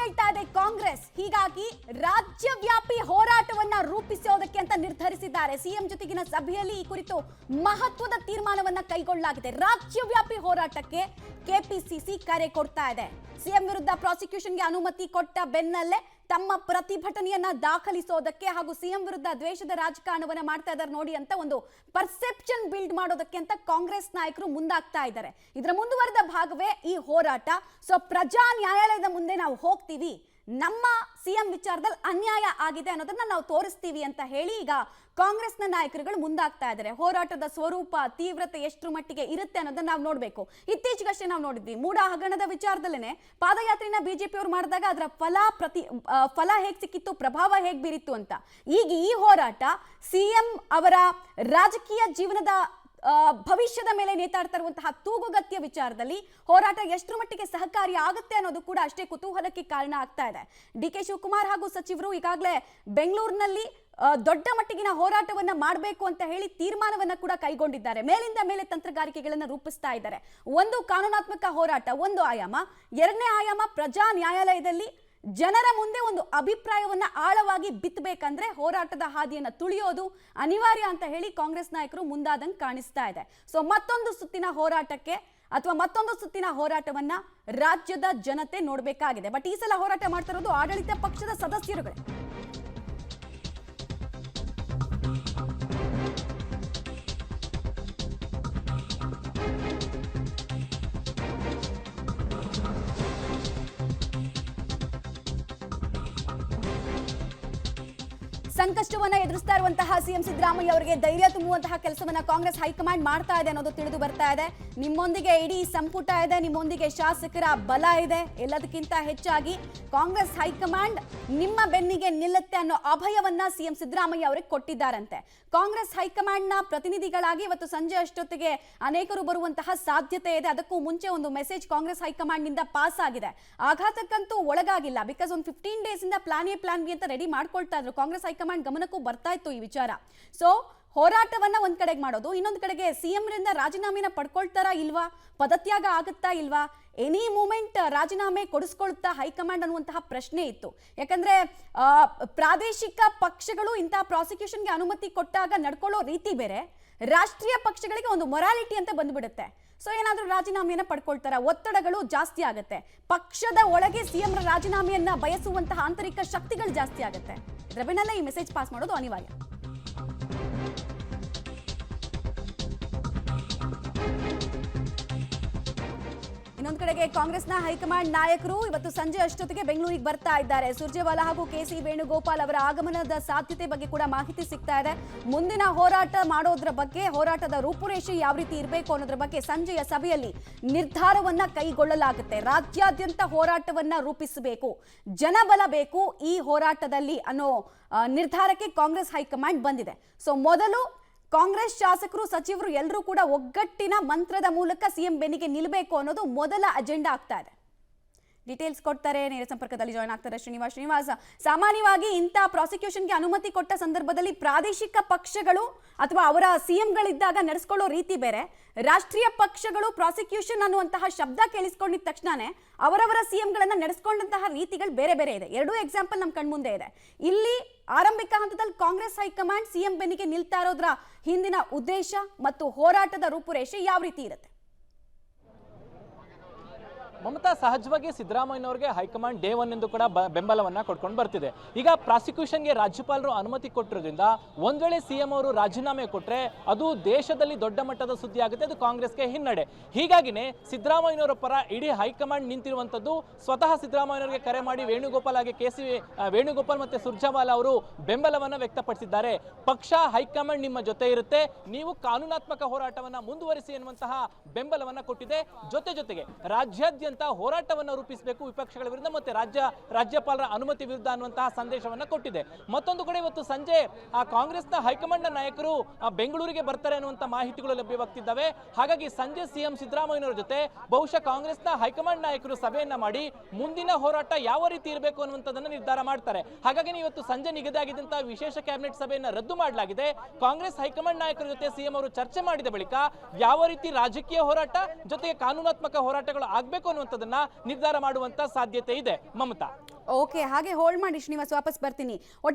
ಹೇಳ್ತಾ ಇದೆ ಕಾಂಗ್ರೆಸ್. ಹೀಗಾಗಿ ರಾಜ್ಯವ್ಯಾಪಿ ಹೋರಾಟವನ್ನ ರೂಪಿಸೋದಕ್ಕೆ ಅಂತ ನಿರ್ಧರಿಸಿದ್ದಾರೆ. ಸಿಎಂ ಜೊತೆಗಿನ ಸಭೆಯಲ್ಲಿ ಈ ಕುರಿತು ಮಹತ್ವದ ತೀರ್ಮಾನವನ್ನ ಕೈಗೊಳ್ಳಲಾಗಿದೆ. ರಾಜ್ಯವ್ಯಾಪಿ ಹೋರಾಟಕ್ಕೆ ಕೆಪಿಸಿಸಿ ಕರೆ ಕೊಡ್ತಾ ಇದೆ. ಸಿಎಂ ವಿರುದ್ಧ ಪ್ರಾಸಿಕ್ಯೂಷನ್ಗೆ ಅನುಮತಿ ಕೊಟ್ಟ ಬೆನ್ನಲ್ಲೇ ತಮ್ಮ ಪ್ರತಿಭಟನೆಯನ್ನ ದಾಖಲಿಸೋದಕ್ಕೆ ಹಾಗೂ ಸಿಎಂ ವಿರುದ್ಧ ದ್ವೇಷದ ರಾಜಕಾರಣವನ್ನ ಮಾಡ್ತಾ ಇದ್ದಾರೆ ನೋಡಿ ಅಂತ ಒಂದು ಪರ್ಸೆಪ್ಷನ್ ಬಿಲ್ಡ್ ಮಾಡೋದಕ್ಕೆ ಅಂತ ಕಾಂಗ್ರೆಸ್ ನಾಯಕರು ಮುಂದಾಗ್ತಾ ಇದ್ದಾರೆ. ಇದರ ಮುಂದುವರೆದ ಭಾಗವೇ ಈ ಹೋರಾಟ. ಸೊ ಪ್ರಜಾ ನ್ಯಾಯಾಲಯದ ಮುಂದೆ ನಾವು ಹೋಗ್ತೀವಿ, ನಮ್ಮ ಸಿಎಂ ವಿಚಾರದಲ್ಲಿ ಅನ್ಯಾಯ ಆಗಿದೆ ಅನ್ನೋದನ್ನ ನಾವು ತೋರಿಸ್ತೀವಿ ಅಂತ ಹೇಳಿ ಈಗ ಕಾಂಗ್ರೆಸ್ನ ನಾಯಕರುಗಳು ಮುಂದಾಗ್ತಾ ಇದ್ದಾರೆ. ಹೋರಾಟದ ಸ್ವರೂಪ ತೀವ್ರತೆ ಎಷ್ಟು ಮಟ್ಟಿಗೆ ಇರುತ್ತೆ ಅನ್ನೋದನ್ನ ನಾವು ನೋಡ್ಬೇಕು. ಇತ್ತೀಚೆಗಷ್ಟೇ ನಾವು ನೋಡಿದ್ವಿ ಮೂಡ ಹಗರಣದ ವಿಚಾರದಲ್ಲೇನೆ ಪಾದಯಾತ್ರೆನ ಬಿಜೆಪಿ ಅವರು ಮಾಡಿದಾಗ ಅದರ ಫಲ ಹೇಗ್ ಸಿಕ್ಕಿತ್ತು, ಪ್ರಭಾವ ಹೇಗ್ ಬೀರಿತ್ತು ಅಂತ. ಈಗ ಈ ಹೋರಾಟ ಸಿಎಂ ಅವರ ರಾಜಕೀಯ ಜೀವನದ ಭವಿಷ್ಯದ ಮೇಲೆ ನೇತಾಡ್ತಾ ಇರುವಂತಹ ತೂಗುಗತಿಯ ವಿಚಾರದಲ್ಲಿ ಹೋರಾಟ ಎಷ್ಟು ಮಟ್ಟಿಗೆ ಸಹಕಾರಿ ಆಗುತ್ತೆ ಅನ್ನೋದು ಕೂಡ ಅಷ್ಟೇ ಕುತೂಹಲಕ್ಕೆ ಕಾರಣ ಆಗ್ತಾ ಇದೆ. ಡಿ.ಕೆ. ಶಿವಕುಮಾರ್ ಹಾಗೂ ಸಚಿವರು ಈಗಾಗಲೇ ಬೆಂಗಳೂರಿನಲ್ಲಿ ದೊಡ್ಡ ಮಟ್ಟಿಗಿನ ಹೋರಾಟವನ್ನ ಮಾಡಬೇಕು ಅಂತ ಹೇಳಿ ತೀರ್ಮಾನವನ್ನ ಕೂಡ ಕೈಗೊಂಡಿದ್ದಾರೆ. ಮೇಲಿಂದ ಮೇಲೆ ತಂತ್ರಗಾರಿಕೆಗಳನ್ನ ರೂಪಿಸ್ತಾ ಇದ್ದಾರೆ. ಒಂದು ಕಾನೂನಾತ್ಮಕ ಹೋರಾಟ ಒಂದು ಆಯಾಮ, ಎರಡನೇ ಆಯಾಮ ಪ್ರಜಾ ನ್ಯಾಯಾಲಯದಲ್ಲಿ ಜನರ ಮುಂದೆ ಒಂದು ಅಭಿಪ್ರಾಯವನ್ನ ಆಳವಾಗಿ ಬಿತ್ತಬೇಕಂದ್ರೆ ಹೋರಾಟದ ಹಾದಿಯನ್ನ ತುಳಿಯೋದು ಅನಿವಾರ್ಯ ಅಂತ ಹೇಳಿ ಕಾಂಗ್ರೆಸ್ ನಾಯಕರು ಮುಂದಾದಂಗೆ ಕಾಣಿಸ್ತಾ ಇದೆ. ಸೊ ಮತ್ತೊಂದು ಸುತ್ತಿನ ಹೋರಾಟಕ್ಕೆ ಅಥವಾ ಮತ್ತೊಂದು ಸುತ್ತಿನ ಹೋರಾಟವನ್ನ ರಾಜ್ಯದ ಜನತೆ ನೋಡಬೇಕಾಗಿದೆ. ಬಟ್ ಈ ಸಲ ಹೋರಾಟ ಮಾಡ್ತಾ ಇರೋದು ಆಡಳಿತ ಪಕ್ಷದ ಸದಸ್ಯರುಗಳೇ. ಸಂಕಷ್ಟವನ್ನ ಎದುರಿಸ್ತಾ ಇರುವಂತಹ ಸಿಎಂ ಸಿದ್ದರಾಮಯ್ಯ ಅವರಿಗೆ ಧೈರ್ಯ ತುಂಬುವಂತಹ ಕೆಲಸವನ್ನ ಕಾಂಗ್ರೆಸ್ ಹೈಕಮಾಂಡ್ ಮಾಡ್ತಾ ಇದೆ ಅನ್ನೋದು ತಿಳಿದು ಬರ್ತಾ ಇದೆ. ನಿಮ್ಮೊಂದಿಗೆ ಇಡೀ ಸಂಪುಟ ಇದೆ, ನಿಮ್ಮೊಂದಿಗೆ ಶಾಸಕರ ಬಲ ಇದೆ. ಎಲ್ಲದಕ್ಕಿಂತ ಹೆಚ್ಚಾಗಿ ಕಾಂಗ್ರೆಸ್ ಹೈಕಮಾಂಡ್ ನಿಮ್ಮ ಬೆನ್ನಿಗೆ ನಿಲ್ಲುತ್ತೆ ಅನ್ನೋ ಅಭಯವನ್ನ ಸಿಎಂ ಸಿದ್ದರಾಮಯ್ಯ ಅವರಿಗೆ ಕೊಟ್ಟಿದ್ದಾರಂತೆ. ಕಾಂಗ್ರೆಸ್ ಹೈಕಮಾಂಡ್ ನ ಪ್ರತಿನಿಧಿಗಳಾಗಿ ಇವತ್ತು ಸಂಜೆ ಅಷ್ಟೊತ್ತಿಗೆ ಅನೇಕರು ಬರುವಂತಹ ಸಾಧ್ಯತೆ ಇದೆ. ಅದಕ್ಕೂ ಮುಂಚೆ ಒಂದು ಮೆಸೇಜ್ ಕಾಂಗ್ರೆಸ್ ಹೈಕಮಾಂಡ್ ನಿಂದ ಪಾಸ್ ಆಗಿದೆ. ಆಘಾತಕ್ಕಂತೂ ಒಳಗಾಗಿಲ್ಲ. ಬಿಕಾಸ್ ಒಂದು 15 ಡೇಸ್ ಇಂದ ಪ್ಲಾನ್ ಎ ಪ್ಲಾನ್ ಬಿ ಅಂತ ರೆಡಿ ಮಾಡ್ಕೊಳ್ತಾ ಇದ್ರು. ಕಾಂಗ್ರೆಸ್ ಹೈಕಮಾಂಡ್ ಗಮನಕ್ಕೂ ಬರ್ತಾ ಇತ್ತು ಈ ವಿಚಾರ. ಸೊ ಹೋರಾಟವನ್ನ ಒಂದ್ ಕಡೆಗೆ ಮಾಡೋದು, ಇನ್ನೊಂದು ಕಡೆಗೆ ಸಿಎಂ ರಿಂದ ರಾಜೀನಾಮೆನ ಪಡ್ಕೊಳ್ತಾರಾ ಇಲ್ವಾ, ಪದತ್ಯಾಗ ಆಗುತ್ತಾ ಇಲ್ವಾ, ಎನಿ ಮೂಮೆಂಟ್ ರಾಜೀನಾಮೆ ಕೊಡಿಸ್ಕೊಳ್ತಾ ಹೈಕಮಾಂಡ್ ಅನ್ನುವಂತಹ ಪ್ರಶ್ನೆ ಇತ್ತು. ಯಾಕಂದ್ರೆ ಪ್ರಾದೇಶಿಕ ಪಕ್ಷಗಳು ಇಂತಹ ಪ್ರಾಸಿಕ್ಯೂಷನ್ಗೆ ಅನುಮತಿ ಕೊಟ್ಟಾಗ ನಡ್ಕೊಳ್ಳೋ ರೀತಿ ಬೇರೆ, ರಾಷ್ಟ್ರೀಯ ಪಕ್ಷಗಳಿಗೆ ಒಂದು ಮೊರಾಲಿಟಿ ಅಂತ ಬಂದ್ಬಿಡುತ್ತೆ. ಸೊ ಏನಾದ್ರೂ ರಾಜೀನಾಮೆಯನ್ನ ಪಡ್ಕೊಳ್ತಾರ, ಒತ್ತಡಗಳು ಜಾಸ್ತಿ ಆಗುತ್ತೆ. ಪಕ್ಷದ ಒಳಗೆ ಸಿಎಂ ರಾಜೀನಾಮೆಯನ್ನ ಬಯಸುವಂತಹ ಆಂತರಿಕ ಶಕ್ತಿಗಳು ಜಾಸ್ತಿ ಆಗುತ್ತೆ. ಇದರ ಬೆನ್ನಲ್ಲೇ ಈ ಮೆಸೇಜ್ ಪಾಸ್ ಮಾಡೋದು ಅನಿವಾರ್ಯ. ಇನ್ನೊಂದು ಕಡೆಗೆ ಕಾಂಗ್ರೆಸ್ನ ಹೈಕಮಾಂಡ್ ನಾಯಕರು ಇವತ್ತು ಸಂಜೆ ಅಷ್ಟೊತ್ತಿಗೆ ಬೆಂಗಳೂರಿಗೆ ಬರ್ತಾ ಇದ್ದಾರೆ. ಸುರ್ಜೇವಾಲಾ ಹಾಗೂ ಕೆ.ಸಿ. ವೇಣುಗೋಪಾಲ್ ಅವರ ಆಗಮನದ ಸಾಧ್ಯತೆ ಬಗ್ಗೆ ಕೂಡ ಮಾಹಿತಿ ಸಿಗ್ತಾ ಇದೆ. ಮುಂದಿನ ಹೋರಾಟ ಮಾಡೋದ್ರ ಬಗ್ಗೆ, ಹೋರಾಟದ ರೂಪುರೇಷೆ ಯಾವ ರೀತಿ ಇರಬೇಕು ಅನ್ನೋದ್ರ ಬಗ್ಗೆ ಸಂಜೆಯ ಸಭೆಯಲ್ಲಿ ನಿರ್ಧಾರವನ್ನ ಕೈಗೊಳ್ಳಲಾಗುತ್ತೆ. ರಾಜ್ಯಾದ್ಯಂತ ಹೋರಾಟವನ್ನ ರೂಪಿಸಬೇಕು, ಜನಬಲ ಬೇಕು ಈ ಹೋರಾಟದಲ್ಲಿ ಅನ್ನೋ ನಿರ್ಧಾರಕ್ಕೆ ಕಾಂಗ್ರೆಸ್ ಹೈಕಮಾಂಡ್ ಬಂದಿದೆ. ಸೊ ಮೊದಲು ಕಾಂಗ್ರೆಸ್ ಶಾಸಕರು ಸಚಿವರು ಎಲ್ಲರೂ ಕೂಡ ಒಗ್ಗಟ್ಟಿನ ಮಂತ್ರದ ಮೂಲಕ ಸಿಎಂ ಬೆನ್ನಿಗೆ ನಿಲ್ಲಬೇಕು ಅನ್ನೋದು ಮೊದಲ ಅಜೆಂಡಾ ಆಗ್ತಾ ಇದೆ. ಡೀಟೇಲ್ಸ್ ಕೊಡ್ತಾರೆ, ನೇರ ಸಂಪರ್ಕದಲ್ಲಿ ಜಾಯ್ನ್ ಆಗ್ತಾರೆ ಶ್ರೀನಿವಾಸ್. ಸಾಮಾನ್ಯವಾಗಿ ಇಂಥ ಪ್ರಾಸಿಕ್ಯೂಷನ್ಗೆ ಅನುಮತಿ ಕೊಟ್ಟ ಸಂದರ್ಭದಲ್ಲಿ ಪ್ರಾದೇಶಿಕ ಪಕ್ಷಗಳು ಅಥವಾ ಅವರ ಸಿಎಂಗಳಿದ್ದಾಗ ನಡೆಸ್ಕೊಳ್ಳೋ ರೀತಿ ಬೇರೆ, ರಾಷ್ಟ್ರೀಯ ಪಕ್ಷಗಳು ಪ್ರಾಸಿಕ್ಯೂಷನ್ ಅನ್ನುವಂತಹ ಶಬ್ದ ಕೇಳಿಸ್ಕೊಂಡಿದ ತಕ್ಷಣನೇ ಅವರವರ ಸಿಎಂಗಳನ್ನ ನಡೆಸ್ಕೊಂಡಂತಹ ರೀತಿಗಳು ಬೇರೆ ಬೇರೆ ಇದೆ. ಎರಡೂ ಎಕ್ಸಾಂಪಲ್ ನಮ್ಮ ಕಣ್ಮುಂದೆ ಇದೆ. ಇಲ್ಲಿ ಆರಂಭಿಕ ಹಂತದಲ್ಲಿ ಕಾಂಗ್ರೆಸ್ ಹೈಕಮಾಂಡ್ ಸಿಎಂ ಬೆನ್ನಿಗೆ ನಿಲ್ತಾ ಇರೋದ್ರ ಹಿಂದಿನ ಉದ್ದೇಶ ಮತ್ತು ಹೋರಾಟದ ರೂಪುರೇಷೆ ಯಾವ ರೀತಿ ಇರುತ್ತೆ? ಮಮತಾ, ಸಹಜವಾಗಿ ಸಿದ್ದರಾಮಯ್ಯನವರಿಗೆ ಹೈಕಮಾಂಡ್ ಡೇ 1 ಎಂದು ಕೂಡ ಬೆಂಬಲವನ್ನ ಕೊಡ್ಕೊಂಡು ಬರ್ತಿದೆ. ಈಗ ಪ್ರಾಸಿಕ್ಯೂಷನ್ಗೆ ರಾಜ್ಯಪಾಲರು ಅನುಮತಿ ಕೊಟ್ಟಿರೋದ್ರಿಂದ ಒಂದ್ ವೇಳೆ ಸಿಎಂ ಅವರು ರಾಜೀನಾಮೆ ಕೊಟ್ರೆ ಅದು ದೇಶದಲ್ಲಿ ದೊಡ್ಡ ಮಟ್ಟದ ಸುದ್ದಿ ಆಗುತ್ತೆ, ಅದು ಕಾಂಗ್ರೆಸ್ಗೆ ಹಿನ್ನಡೆ. ಹೀಗಾಗಿನೇ ಸಿದ್ದರಾಮಯ್ಯನವರ ಪರ ಇಡೀ ಹೈಕಮಾಂಡ್ ನಿಂತಿರುವಂತದ್ದು. ಸ್ವತಃ ಸಿದ್ದರಾಮಯ್ಯನವರಿಗೆ ಕರೆ ಮಾಡಿ ವೇಣುಗೋಪಾಲ್ ಹಾಗೆ ಕೆ.ಸಿ. ವೇಣುಗೋಪಾಲ್ ಮತ್ತೆ ಸುರ್ಜೇವಾಲಾ ಅವರು ಬೆಂಬಲವನ್ನ ವ್ಯಕ್ತಪಡಿಸಿದ್ದಾರೆ. ಪಕ್ಷ ಹೈಕಮಾಂಡ್ ನಿಮ್ಮ ಜೊತೆ ಇರುತ್ತೆ, ನೀವು ಕಾನೂನಾತ್ಮಕ ಹೋರಾಟವನ್ನ ಮುಂದುವರಿಸಿ ಎನ್ನುವಂತಹ ಬೆಂಬಲವನ್ನ ಕೊಟ್ಟಿದೆ. ಜೊತೆಗೆ ರಾಜ್ಯಾದ್ಯಂತ ಹೋರಾಟವನ್ನ ರೂಪಿಸಬೇಕು ವಿಪಕ್ಷಗಳ ವಿರುದ್ಧ ಮತ್ತೆ ರಾಜ್ಯಪಾಲರ ಅನುಮತಿ ವಿರುದ್ಧ ಅನ್ನುವಂತಹ ಸಂದೇಶವನ್ನ ಕೊಟ್ಟಿದೆ. ಮತ್ತೊಂದು ಕಡೆ ಇವತ್ತು ಸಂಜೆ ಕಾಂಗ್ರೆಸ್ನ ಹೈಕಮಾಂಡ್ ನಾಯಕರು ಬೆಂಗಳೂರಿಗೆ ಬರ್ತಾರೆ ಅನ್ನುವಂತ ಮಾಹಿತಿಗಳು ಲಭ್ಯವಾಗ್ತಿದ್ದಾವೆ. ಹಾಗಾಗಿ ಸಂಜೆ ಸಿಎಂ ಸಿದ್ದರಾಮಯ್ಯನವರ ಜೊತೆ ಬಹುಶಃ ಕಾಂಗ್ರೆಸ್ನ ಹೈಕಮಾಂಡ್ ನಾಯಕರು ಸಭೆಯನ್ನ ಮಾಡಿ ಮುಂದಿನ ಹೋರಾಟ ಯಾವ ರೀತಿ ಇರಬೇಕು ಅನ್ನುವಂಥದ್ದನ್ನ ನಿರ್ಧಾರ ಮಾಡ್ತಾರೆ. ಹಾಗಾಗಿ ಇವತ್ತು ಸಂಜೆ ನಿಗದಿಯಾಗಿದ್ದಂತಹ ವಿಶೇಷ ಕ್ಯಾಬಿನೆಟ್ ಸಭೆಯನ್ನ ರದ್ದು ಮಾಡಲಾಗಿದೆ. ಕಾಂಗ್ರೆಸ್ ಹೈಕಮಾಂಡ್ ನಾಯಕರ ಜೊತೆ ಸಿಎಂ ಅವರು ಚರ್ಚೆ ಮಾಡಿದ ಬಳಿಕ ಯಾವ ರೀತಿ ರಾಜಕೀಯ ಹೋರಾಟ ಜೊತೆಗೆ ಕಾನೂನಾತ್ಮಕ ಹೋರಾಟಗಳು ಆಗಬೇಕು ಅನ್ನುವಂಥ ಅನ್ನುವಂಥದ್ದನ್ನ ನಿರ್ಧಾರ ಮಾಡುವಂತ ಸಾಧ್ಯತೆ ಇದೆ ಮಮತಾ. ಓಕೆ, ಹಾಗೆ ಹೋಲ್ಡ್ ಮಾಡಿ ಶ್ರೀನಿವಾಸ್, ವಾಪಸ್ ಬರ್ತೀನಿ.